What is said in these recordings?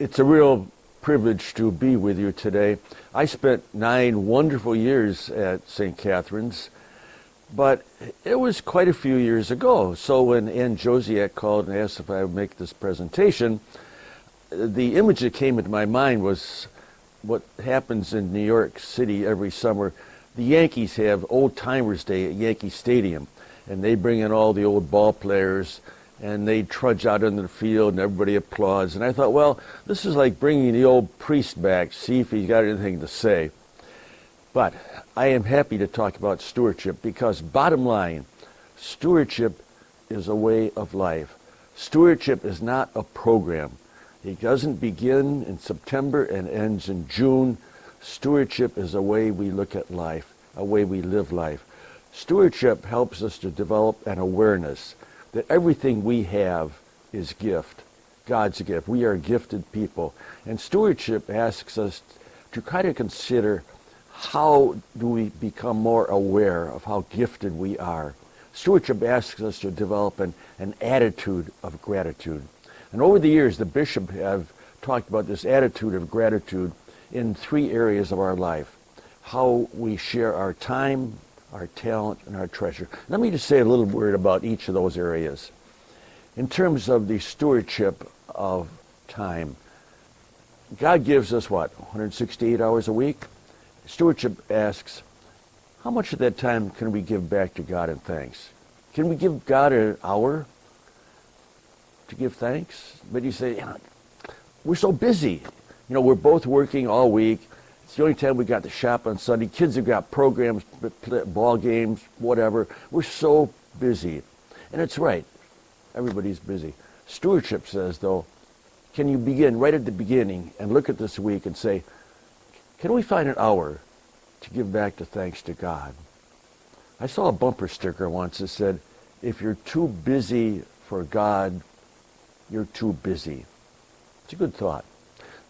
It's a real privilege to be with you today. I spent 9 wonderful years at St. Catherine's, but it was quite a few years ago. So when Ann Josiak called and asked if I would make this presentation, the image that came into my mind was what happens in New York City every summer. The Yankees have Old Timers Day at Yankee Stadium, and they bring in all the old ball players, and they trudge out into the field, and everybody applauds. And I thought, well, this is like bringing the old priest back, see if he's got anything to say. But I am happy to talk about stewardship because, bottom line, stewardship is a way of life. Stewardship is not a program. It doesn't begin in September and ends in June. Stewardship is a way we look at life, a way we live life. Stewardship helps us to develop an awareness that everything we have is gift, God's gift. We are gifted people. And stewardship asks us to kind of consider, how do we become more aware of how gifted we are? Stewardship asks us to develop an attitude of gratitude. And over the years, the bishop have talked about this attitude of gratitude in 3 areas of our life: how we share our time, our talent, and our treasure. Let me just say a little word about each of those areas. In terms of the stewardship of time, God gives us what, 168 hours a week? Stewardship asks, how much of that time can we give back to God in thanks? Can we give God an hour to give thanks? But you say, we're so busy. We're both working all week. It's the only time we got to shop on Sunday. Kids have got programs, ball games, whatever. We're so busy. And it's right. Everybody's busy. Stewardship says, though, can you begin right at the beginning and look at this week and say, can we find an hour to give back to thanks to God? I saw a bumper sticker once that said, if you're too busy for God, you're too busy. It's a good thought.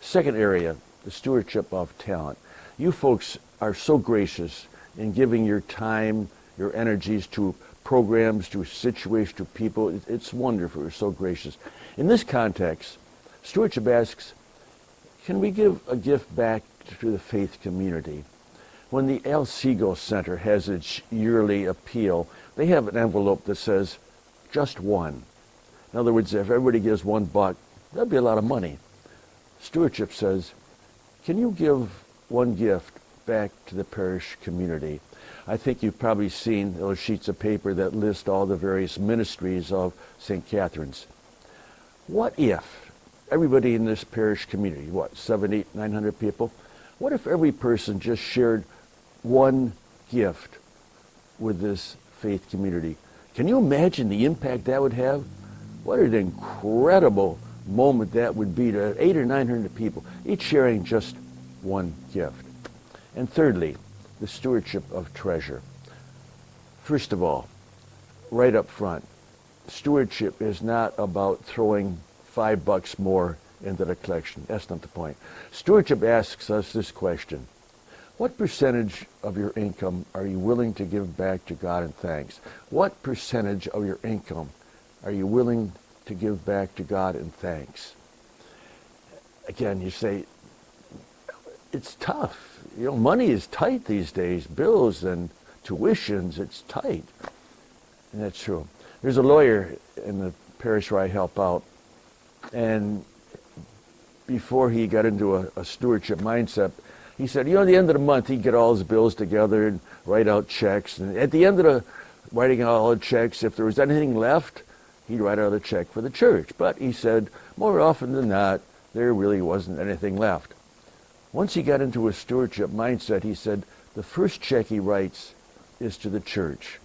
Second area, the stewardship of talent. You folks are so gracious in giving your time, your energies to programs, to situations, to people. It's wonderful. You're so gracious. In this context, stewardship asks, can we give a gift back to the faith community? When the El Segal Center has its yearly appeal, they have an envelope that says, just one. In other words, if everybody gives $1, that'd be a lot of money. Stewardship says, can you give one gift back to the parish community? I think you've probably seen those sheets of paper that list all the various ministries of St. Catherine's. What if everybody in this parish community, 700, 800, 900 people, what if every person just shared one gift with this faith community? Can you imagine the impact that would have? What an incredible moment that would be to 800 or 900 people, each sharing just one gift. And thirdly, the stewardship of treasure. First of all, right up front, stewardship is not about throwing $5 more into the collection. That's not the point. Stewardship asks us this question: what percentage of your income are you willing to give back to God in thanks? What percentage of your income are you willing to give back to God in thanks? Again, you say, it's tough. Money is tight these days. Bills and tuitions, it's tight. And that's true. There's a lawyer in the parish where I help out, and before he got into a stewardship mindset, he said, at the end of the month, he'd get all his bills together and write out checks. And at the end of the writing out all the checks, if there was anything left, he'd write out a check for the church. But he said, more often than not, there really wasn't anything left. Once he got into a stewardship mindset, he said, the first check he writes is to the church.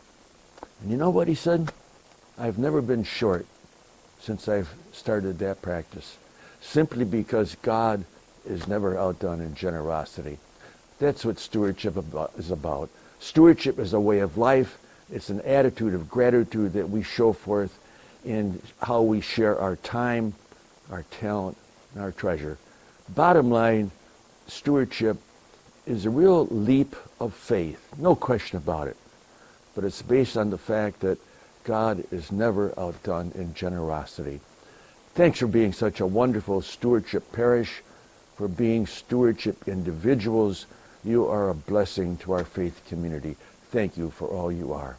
And you know what he said? I've never been short since I've started that practice, simply because God is never outdone in generosity. That's what stewardship is about. Stewardship is a way of life. It's an attitude of gratitude that we show forth in how we share our time, our talent, and our treasure. Bottom line, stewardship is a real leap of faith, no question about it. But it's based on the fact that God is never outdone in generosity. Thanks for being such a wonderful stewardship parish, for being stewardship individuals. You are a blessing to our faith community. Thank you for all you are.